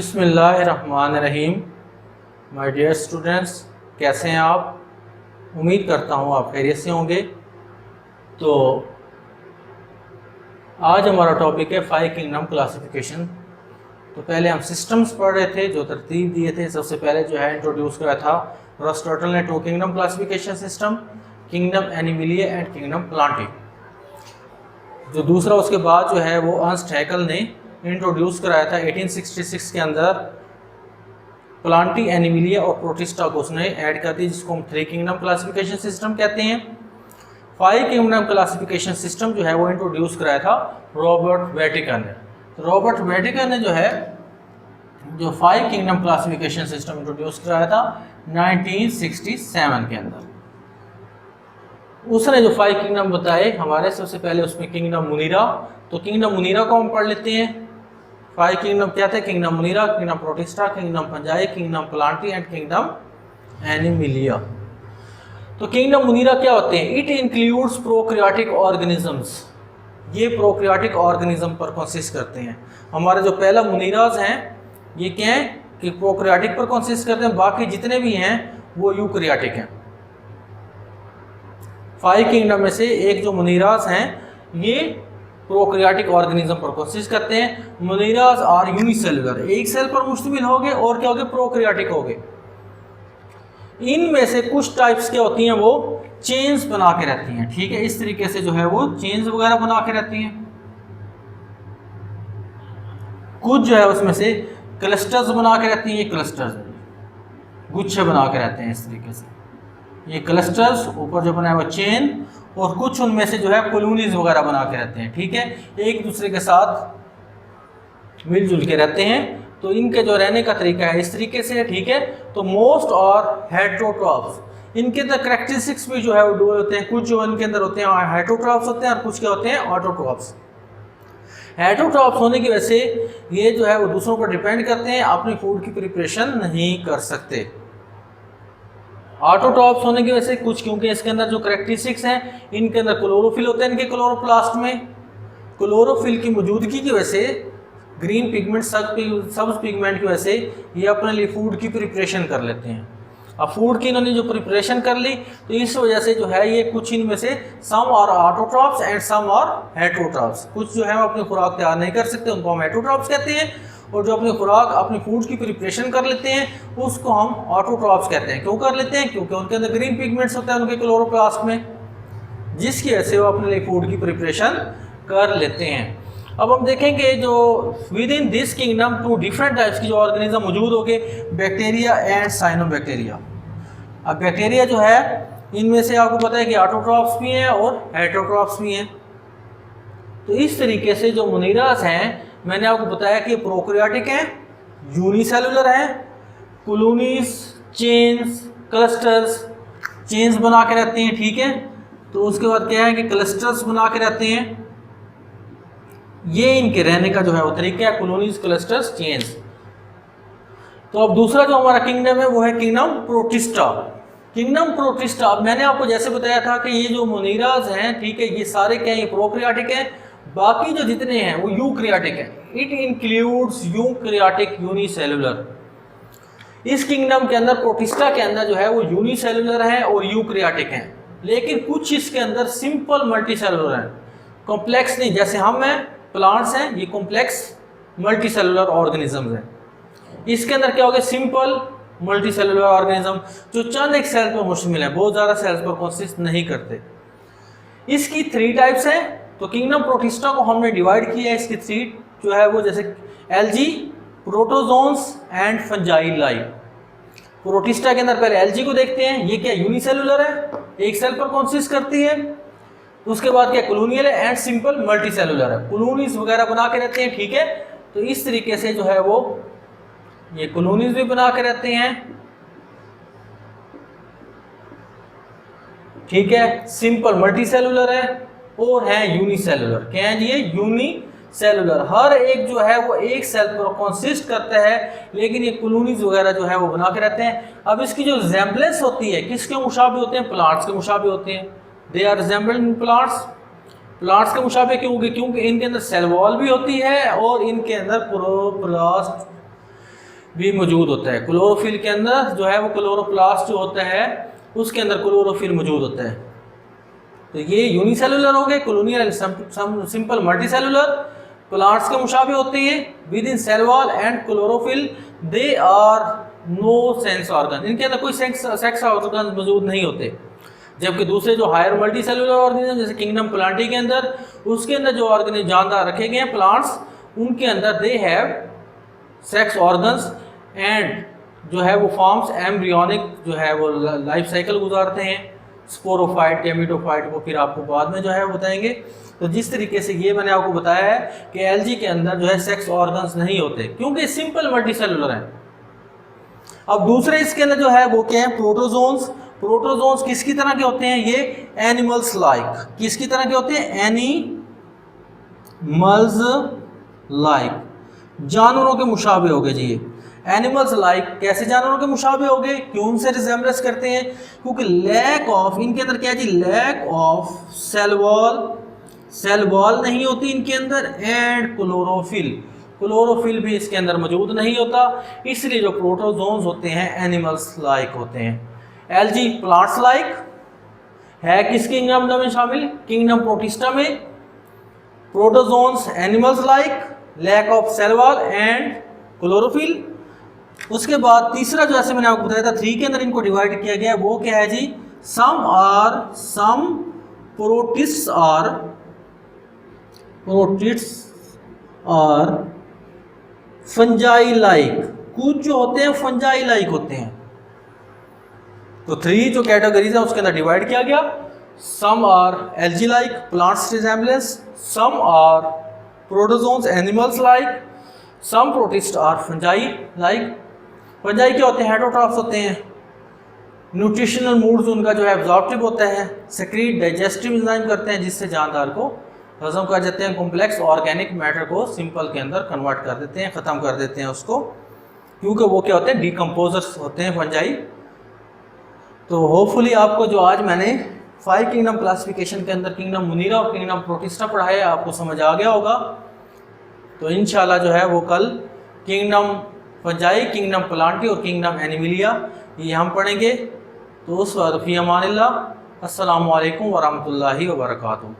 बिस्मिल्लाहिर्रहमानिर्रहीम। My dear students, कैसे हैं आप? उम्मीद करता हूँ आप खैरियत से होंगे। तो आज हमारा टॉपिक है 5 किंगडम क्लासिफिकेशन। तो पहले हम सिस्टम्स पढ़ रहे थे, जो तरतीब दिए थे। सबसे पहले जो है इंट्रोड्यूस कराया था अरिस्टोटल ने 2 kingdom classification system, kingdom Animalia and kingdom Plantae. जो दूसरा उसके बाद जो है वो अर्नस्ट हैकल ने इंट्रोड्यूस कराया था 1866 के अंदर प्लांटी, एनिमलिया और प्रोटिस्टा को उसने ऐड कर दी, जिसको हम 3 किंगडम क्लासिफिकेशन सिस्टम कहते हैं। 5 किंगडम क्लासिफिकेशन सिस्टम जो है वो इंट्रोड्यूस कराया था रॉबर्ट वेटिकर ने। तो रॉबर्ट वेटिकर ने जो है जो 5 किंगडम क्लासिफिकेशन सिस्टम इंट्रोड्यूस कराया था 1967 के अंदर। उसने जो 5 किंगडम बताए हमारे, सबसे पहले उसमें किंगडम मुनीरा। तो किंगडम मुनीरा को हम पढ़ लेते हैं। 5 किंगडम क्या थे? Kingdom Munira, kingdom protista, kingdom Panjai, kingdom Plantae and kingdom Animalia. तो किंगडम मुनीरा क्या होते हैं? It includes prokaryotic organisms. ये प्रोकैरियोटिक ऑर्गेनिज्म पर कंसिस्ट करते हैं। हमारे जो पहला मुनीराज हैं ये क्या है कि प्रोकैरियोटिक पर कंसिस्ट करते हैं, बाकी जितने भी हैं वो यूकैरियोटिक हैं। 5 किंगडम में से एक जो मुनीराज हैं ये प्रोकैरियोटिक ऑर्गेनिज्म पर कंसिस्ट करते हैं। मुनीराज आर यूनिसेलुलर, एक सेल पर मुश्तमिल हो गए और क्या हो गए? प्रोकैरियोटिक हो गए। इनमें से कुछ टाइप्स क्या होती हैं? वो चेन्स बना के रहती हैं। ठीक है, इस तरीके से जो है वो चेन्स वगैरह बना के रहती हैं। कुछ जो है उसमें से क्लस्टर्स बना के रहती हैं। ये क्लस्टर्स गुच्छे बना के रहते हैं इस तरीके से, ये क्लस्टर्स ऊपर जो बना है वो चेन, और कुछ उनमें से जो है कॉलोनीज वगैरह बना के रहते हैं। ठीक है, एक दूसरे के साथ मिलजुल के रहते हैं। तो इनके जो रहने का तरीका है इस तरीके से है। ठीक है, तो मोस्ट और हेटेरोट्रॉप्स, इनके अंदर कैरेक्टरिस्टिक्स भी जो है वो डुअल होते हैं। कुछ जो इनके अंदर होते हैं हेटेरोट्रॉप्स होते हैं और कुछ क्या होते हैं? ऑटोट्रॉप्स। हेटेरोट्रॉप्स होने की वजह से ये जो है वो दूसरों पर डिपेंड करते हैं, अपनी फूड की प्रिपरेशन नहीं कर सकते। ऑटोट्रॉप्स होने की वजह से कुछ, क्योंकि इसके अंदर जो कैरेक्टरिस्टिक्स हैं, इनके अंदर क्लोरोफिल होते हैं, इनके क्लोरोप्लास्ट में क्लोरोफिल की मौजूदगी की वजह से ग्रीन पिगमेंट, सब्ज पिगमेंट की वजह से ये अपने लिए फूड की प्रिपरेशन कर लेते हैं। अब फूड की इन्होंने जो प्रिपरेशन कर ली, तो इस वजह से जो है ये कुछ इनमें से सम और ऑटोट्रॉप्स एंड सम और हेटेरोट्रॉप्स, कुछ जो है वो अपनी खुराक तैयार नहीं कर सकते, उनको हम हेटेरोट्रॉप्स कहते हैं। और जो अपनी खुराक, अपनी फूड की प्रिपरेशन कर लेते हैं उसको हम ऑटोट्रॉप्स कहते हैं। क्यों कर लेते हैं? क्योंकि उनके अंदर ग्रीन पिगमेंट्स होते हैं उनके क्लोरोप्लास्ट में, जिसकी वजह से वो अपने लिए फूड की प्रिपरेशन कर लेते हैं। अब हम देखेंगे जो with in this kingdom 2 different types की जो ऑर्गेनिज्म मौजूद हो गए, बैक्टीरिया एंड साइनोबैक्टीरिया। अब बैक्टीरिया जो है इनमें से आपको पता है कि ऑटोट्रॉप्स भी हैं और हेटेरोट्रॉप्स भी हैं। तो इस तरीके से जो मुनीरास हैं, मैंने आपको बताया कि प्रोकैरियोटिक हैं, यूनिसेलुलर हैं, कॉलोनीज, चेन्स, क्लस्टर्स, चेन्स बना के रहते हैं। ठीक है, तो उसके बाद क्या है कि क्लस्टर्स बना के रहते हैं। ये इनके रहने का जो है वो तरीका है, कॉलोनीज, क्लस्टर्स, चेन्स। तो अब दूसरा जो हमारा किंगडम है वो है किंगडम प्रोटिस्टा। किंगडम प्रोटिस्टा, अब मैंने आपको जैसे बताया था कि ये जो मुनीराज हैं, ठीक है, ये सारे क्या है? ये प्रोकैरियोटिक हैं, बाकी जो जितने हैं वो यूकैरियोटिक हैं। It includes eukaryotic unicellular. इस किंगडम के अंदर, प्रोटिस्टा के अंदर जो है वो यूनिसेलुलर है और यूकैरियोटिक हैं, लेकिन कुछ इसके अंदर सिंपल मल्टीसेलुलर हैं, कॉम्प्लेक्स नहीं। जैसे हम हैं, प्लांट्स हैं, ये कॉम्प्लेक्स मल्टीसेलुलर ऑर्गेनिजम्स हैं। इसके अंदर क्या हो गया? सिंपल मल्टीसेलुलर ऑर्गेनिज्म जो चंद एक सेल पर मुश्तमिल है, बहुत ज़्यादा सेल्स पर कंसिस्ट नहीं करते। इसकी 3 टाइप्स हैं। तो किंगडम प्रोटिस्टा को हमने डिवाइड किया है, इसकी 3 जो है वो, जैसे algae, protozoans and fungi. Protista के अंदर पहले एल्गी को देखते हैं। ये क्या? यूनिसेलुलर है, एक सेल पर कंसिस्ट करती है। उसके बाद क्या? कॉलोनियल है एंड सिंपल मल्टीसेलुलर है, कॉलोनीज वगैरह बना के रहते हैं। ठीक है, तो इस तरीके से जो है वो ये कॉलोनीज भी बना के रहते हैं। ठीक है, सिंपल मल्टीसेलुलर है और है यूनिसेलुलर। क्या है ये? यूनिसेलुलर। हर एक जो है वो एक सेल पर कंसिस्ट करता है, लेकिन ये कॉलोनीज वगैरह जो है वो बना के रहते हैं। अब इसकी जो रिजेम्बलेंस होती है, किसके मुशाबे होते हैं? प्लांट्स के मुशाबे होते हैं। They are resembled in plants. Plants के मुशाबे क्यों? क्योंकि इनके अंदर सेल वॉल भी होती है और इनके अंदर क्लोरोप्लास्ट भी मौजूद होता है। क्लोरोफिल के अंदर जो है वो क्लोरोप्लास्ट जो होता है उसके अंदर क्लोरोफिल मौजूद होता है। तो ये यूनिसेलुलर हो गए, कॉलोनियल सिंपल मल्टीसेलुलर। प्लांट्स के मुशाबे होते हैं with in cell wall and chlorophyll they are no sense organ, इनके अंदर कोई सेक्स ऑर्गन मौजूद नहीं होते। जबकि दूसरे जो हायर मल्टी सेलुलर ऑर्गेनिज्म जैसे किंगडम प्लांटी के अंदर, उसके अंदर जो ऑर्गेनिज्म जानदार रखे गए हैं प्लांट्स, उनके अंदर they have sex organs and जो है वो फॉर्म्स एम्ब्रियोनिक जो है वो लाइफ साइकिल गुजारते हैं, स्पोरोफाइट गैमेटोफाइट वो फिर आपको बाद में जो है बताएंगे। तो जिस तरीके से ये मैंने आपको बताया है कि एल्गी के अंदर जो है सेक्स ऑर्गन्स नहीं होते क्योंकि सिंपल मल्टीसेलुलर हैं। अब दूसरे इसके अंदर जो है वो क्या है, प्रोटोजोन्स। प्रोटोजोन्स किसकी तरह के होते हैं, ये एनिमल्स लाइक, किसकी तरह के होते हैं, एनिमल्स लाइक, जानवरों के मुशाबे हो गए जी। एनिमल्स लाइक कैसे जानवरों के मुशाबे हो गए, क्यों उनसे रिजेम्बलेंस करते हैं, क्योंकि लैक ऑफ, इनके अंदर क्या है जी, lack of cell wall, cell wall नहीं होती इनके अंदर, एंड क्लोरोफिल, क्लोरोफिल भी इसके अंदर मौजूद नहीं होता, इसलिए जो प्रोटोजोन्स होते हैं एनिमल्स लाइक होते हैं। एल्गी प्लांट्स लाइक है किस किंगडम में शामिल, किंगडम प्रोटिस्टा में। Protozoans animals like, lack of cell wall and chlorophyll. उसके बाद तीसरा जो ऐसे मैंने आपको बताया था 3 के अंदर इनको डिवाइड किया गया है, वो क्या है जी, सम प्रोटिस्ट और फंजाई लाइक, कुछ जो होते हैं फंजाई लाइक होते हैं। तो 3 जो कैटेगरीज है उसके अंदर डिवाइड किया गया, some are algae like plants resemblance, some are protozoans animals like, some protist are fungi like. Fungi क्या होते हैं, हेटरोट्रॉफ्स होते हैं, न्यूट्रिशनल मूड्स उनका जो है एब्जॉर्प्टिव होता है, सेक्रीट डाइजेस्टिव एंजाइम करते हैं जिससे जानदार को हजम कर जाते हैं, कॉम्प्लेक्स ऑर्गेनिक मैटर को सिंपल के अंदर कन्वर्ट कर देते हैं, ख़त्म कर देते हैं उसको, क्योंकि वो क्या होते हैं, डिकम्पोजर्स होते हैं फंजाई। तो होपफुली आपको जो आज मैंने 5 किंगडम क्लासिफिकेशन के अंदर किंगडम मुनीरा और किंगडम प्रोटिस्टा पढ़ाया आपको समझ आ गया होगा। तो इंशाल्लाह जो है वो कल किंगडम फंजाई, किंगडम प्लांटी और किंगडम एनिमिलिया ये हम पढ़ेंगे। तो उस वक्त फ़ी अमानिल्लाह, अस्सलामु अलैकुम वरहमतुल्लाहि वबरकातुहू।